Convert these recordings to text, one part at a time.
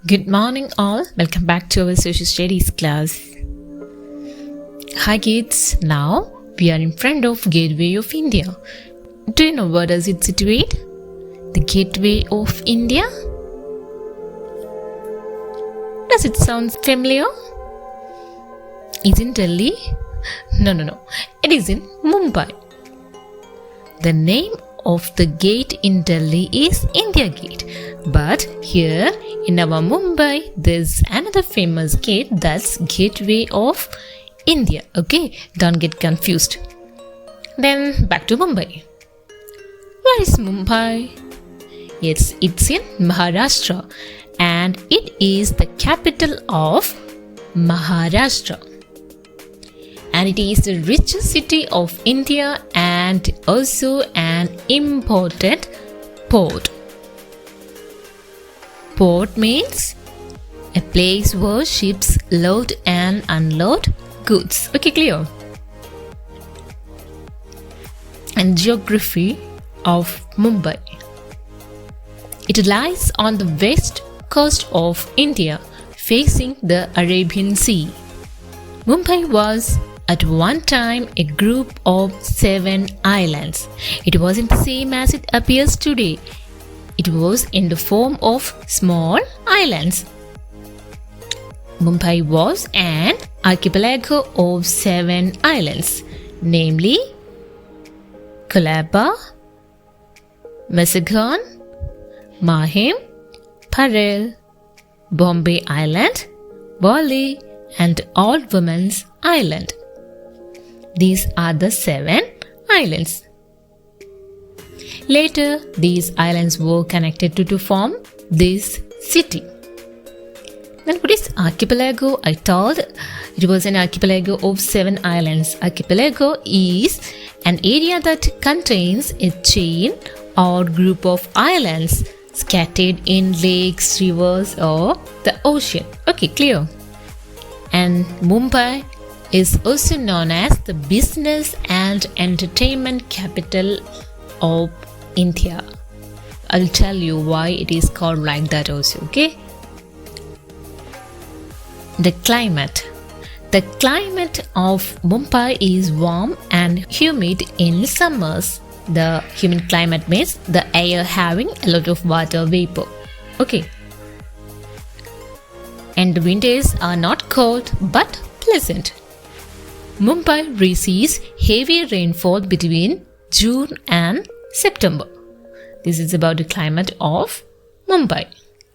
Good morning, all. Welcome back to our social studies class. Hi, kids. Now we are in front of Gateway of India. Do you know where does it situate? The Gateway of India? Does it sound familiar? Is in Delhi? No. It is in Mumbai. The name of the gate in Delhi is India Gate. But here in our Mumbai, there's another famous gate, that's Gateway of India. Okay, don't get confused. Then back to Mumbai. Where is Mumbai? Yes, it's in Maharashtra and it is the capital of Maharashtra. And it is the richest city of India and also an important port. Port means a place where ships load and unload goods. Okay, clear? And geography of Mumbai. It lies on the west coast of India, facing the Arabian Sea. Mumbai was at one time a group of 7 islands. It wasn't the same as it appears today. It was in the form of small islands. Mumbai was an archipelago of 7 islands, namely Colaba, Mazagon, Mahim, Parel, Bombay Island, Bali, and Old Women's Island. These are the 7 islands. Later, these islands were connected to form this city. Then what is archipelago? I told it was an archipelago of 7 islands. Archipelago is an area that contains a chain or group of islands scattered in lakes, rivers, or the ocean. Okay, clear? And Mumbai is also known as the business and entertainment capital of India. I'll tell you why it is called like that also, okay? The climate. The climate of Mumbai is warm and humid in summers. The humid climate means the air having a lot of water vapor. Okay. And the winters are not cold but pleasant. Mumbai receives heavy rainfall between June and September. This is about the climate of Mumbai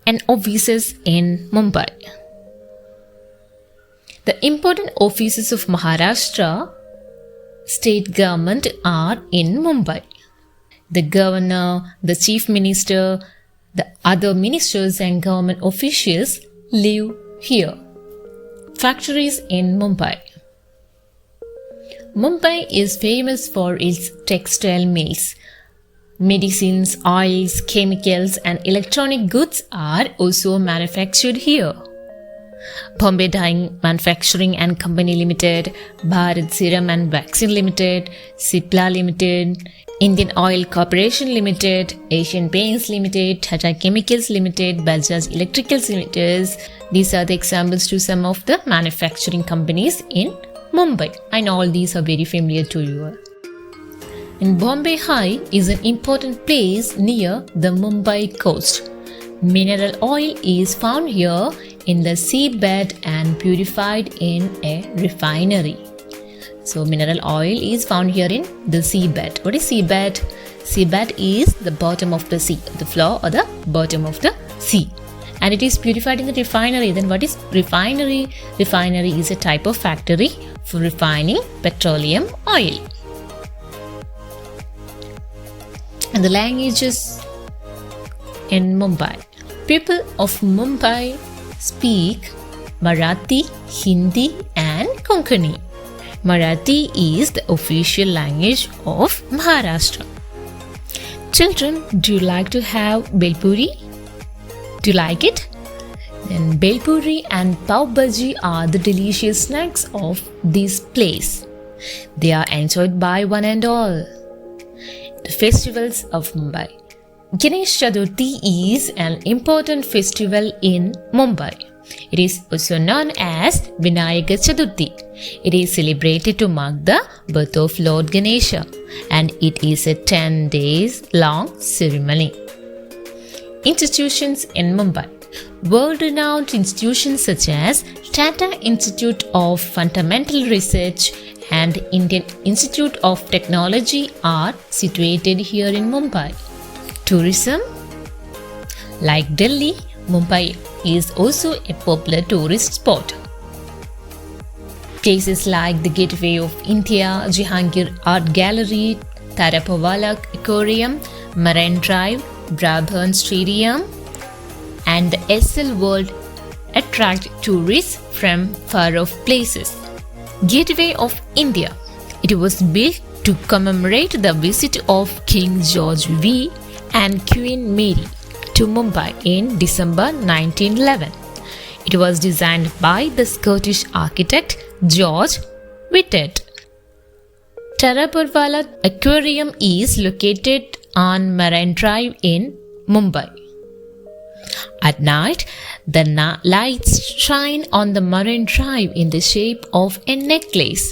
and offices in Mumbai. The important offices of Maharashtra state government are in Mumbai. The governor, the chief minister, the other ministers and government officials live here. Factories in Mumbai. Mumbai is famous for its textile mills. Medicines, oils, chemicals, and electronic goods are also manufactured here. Bombay Dyeing Manufacturing and Company Limited, Bharat Serum and Vaccine Limited, Cipla Limited, Indian Oil Corporation Limited, Asian Paints Limited, Tata Chemicals Limited, Bajaj Electricals Limited. These are the examples to some of the manufacturing companies in Mumbai. I know all these are very familiar to you. And Bombay High is an important place near the Mumbai coast. Mineral oil is found here in the seabed and purified in a refinery. So mineral oil is found here in the seabed. What is seabed? Seabed is the bottom of the sea, the floor or the bottom of the sea. And it is purified in the refinery. Then what is refinery? Refinery is a type of factory for refining petroleum oil. And the languages in Mumbai. People of Mumbai speak Marathi, Hindi, and Konkani. Marathi is the official language of Maharashtra. Children, do you like to have Belpuri? Do you like it? Then Belpuri and Pav Bhaji are the delicious snacks of this place. They are enjoyed by one and all. The festivals of Mumbai. Ganesh Chaturthi is an important festival in Mumbai. It is also known as Vinayaka Chaturthi. It is celebrated to mark the birth of Lord Ganesha, and it is a 10 days long ceremony. Institutions in Mumbai. World-renowned institutions such as Tata Institute of Fundamental Research and Indian Institute of Technology are situated here in Mumbai. Tourism. Like Delhi, Mumbai is also a popular tourist spot. Places like the Gateway of India, Jehangir Art Gallery, Tarapovala Aquarium, Marine Drive, Brabant Stadium, and the SL World attract tourists from far-off places. Gateway of India. It was built to commemorate the visit of King George V and Queen Mary to Mumbai in December 1911. It was designed by the Scottish architect George Whitted. Tarapovala Aquarium is located on Marine Drive in Mumbai. At night, the lights shine on the Marine Drive in the shape of a necklace.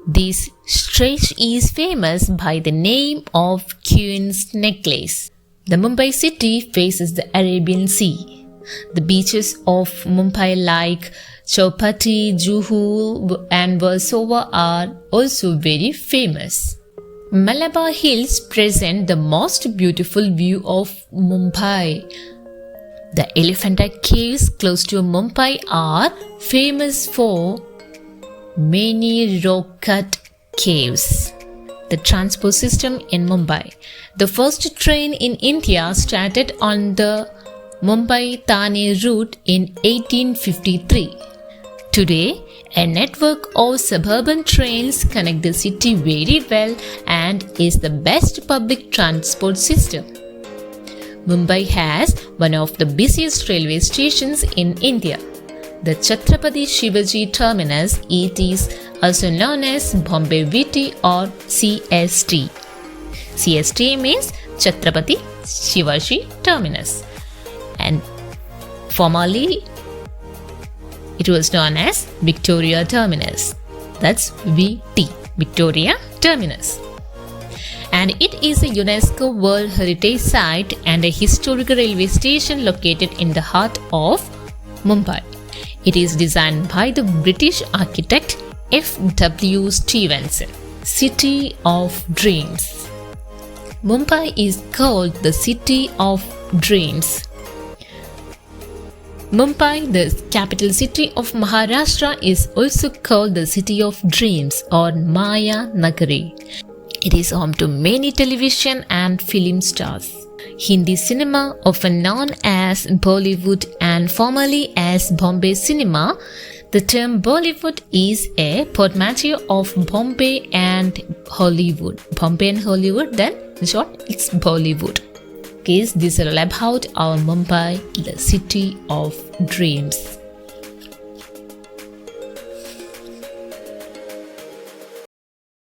This stretch is famous by the name of Queen's Necklace. The Mumbai city faces the Arabian Sea. The beaches of Mumbai like Chowpatty, Juhu and Versova are also very famous. Malabar Hills present the most beautiful view of Mumbai. The Elephanta Caves close to Mumbai are famous for many rock-cut caves. The transport system in Mumbai. The first train in India started on the Mumbai-Thane route in 1853. Today, a network of suburban trains connect the city very well and is the best public transport system. Mumbai has one of the busiest railway stations in India. The Chhatrapati Shivaji Terminus, it is also known as Bombay VT or CST. CST means Chhatrapati Shivaji Terminus, and formerly it was known as Victoria Terminus. That's VT, Victoria Terminus. And it is a UNESCO World Heritage Site and a historic railway station located in the heart of Mumbai. It is designed by the British architect F.W. Stevenson. City of Dreams. Mumbai is called the City of Dreams. Mumbai, the capital city of Maharashtra, is also called the City of Dreams or Maya Nagari. It is home to many television and film stars. Hindi cinema, often known as Bollywood and formerly as Bombay cinema, the term Bollywood is a portmanteau of Bombay and Hollywood. Bombay and Hollywood, then in short, it's Bollywood. Okay, this is all about our Mumbai, the City of Dreams.